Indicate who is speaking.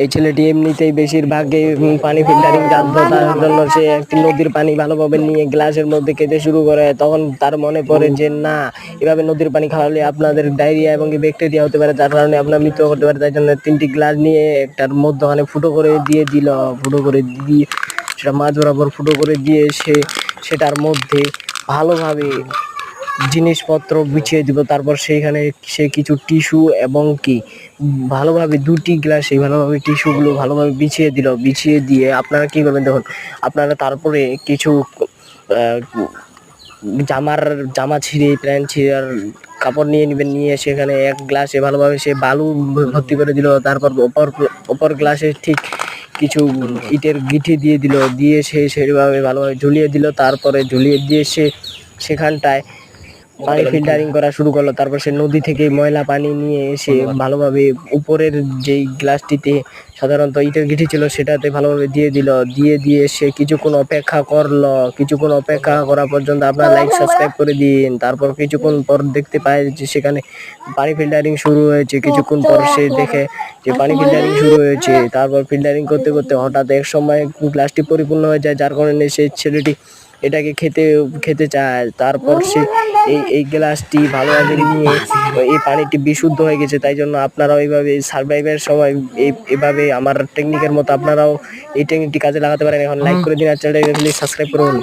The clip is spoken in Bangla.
Speaker 1: এই ছেলেটি এমনিতেই বেশিরভাগই পানি ফিল্টারিং জানতো, তার জন্য সে একটি নদীর পানি ভালোভাবে নিয়ে গ্লাসের মধ্যে খেতে শুরু করে। তখন তার মনে পড়ে যে না, এভাবে নদীর পানি খাওয়ালে আপনাদের ডায়রিয়া এবং ব্যাকটেরিয়া হতে পারে, যার কারণে আপনার মৃত্যু হতে পারে। তাই জন্য 3টি গ্লাস নিয়ে একটার মধ্যখানে ফুটো করে দিয়ে দিল। ফুটো করে দিয়ে সেটা মাঝ বরাবর ফুটো করে দিয়ে সেটার মধ্যে ভালোভাবে জিনিসপত্র বিছিয়ে দিল। তারপর সেইখানে সে কিছু টিস্যু এবং কি ভালোভাবে 2টি গ্লাসে ভালোভাবে টিস্যুগুলো ভালোভাবে বিছিয়ে দিল। বিছিয়ে দিয়ে আপনারা কি করবেন দেখুন, আপনারা তারপরে কিছু জামা ছিঁড়ে, প্যান্ট ছিঁড়ে আর কাপড় নিয়ে নেবেন। নিয়ে সেখানে এক গ্লাসে ভালোভাবে সে বালু ভর্তি করে দিল। তারপর অপর গ্লাসে ঠিক কিছু ইটের গিঠি দিয়ে দিল। দিয়ে সে সেভাবে ভালোভাবে ঝুলিয়ে দিল। তারপরে ঝুলিয়ে দিয়ে সে সেখানটায় পানি ফিল্টারিং করা শুরু করলো। তারপর সে নদী থেকে ময়লা পানি নিয়ে এসে ভালোভাবে উপরের যেই গ্লাসটিতে সাধারণত ইটের গিঠি ছিল সেটাতে ভালোভাবে দিয়ে দিল। দিয়ে সে কিছুক্ষণ অপেক্ষা করলো। কিছুক্ষণ অপেক্ষা করা পর্যন্ত আপনারা লাইক সাবস্ক্রাইব করে দিন। তারপর কিছুক্ষণ পর দেখতে পায় যে সেখানে পানি ফিল্টারিং শুরু হয়েছে। কিছুক্ষণ পর সে দেখে যে পানি ফিল্টারিং শুরু হয়েছে। তারপর ফিল্টারিং করতে করতে হঠাৎ এক সময় গ্লাসটি পরিপূর্ণ হয়ে যায়, যার কারণে সেই ছেলেটি এটাকে খেতে চায়। তারপর সে এই গ্লাসটি ভালোভাবে নিয়ে এই পানিটি বিশুদ্ধ হয়ে গেছে। তাই জন্য আপনারাও এইভাবে সার্ভাইভের সময় এভাবে আমার টেকনিকের মতো আপনারাও এই টেকনিকটি কাজে লাগাতে পারেন। এখন লাইক করে দিন আর চ্যানেলটাকে প্লিজ সাবস্ক্রাইব করুন।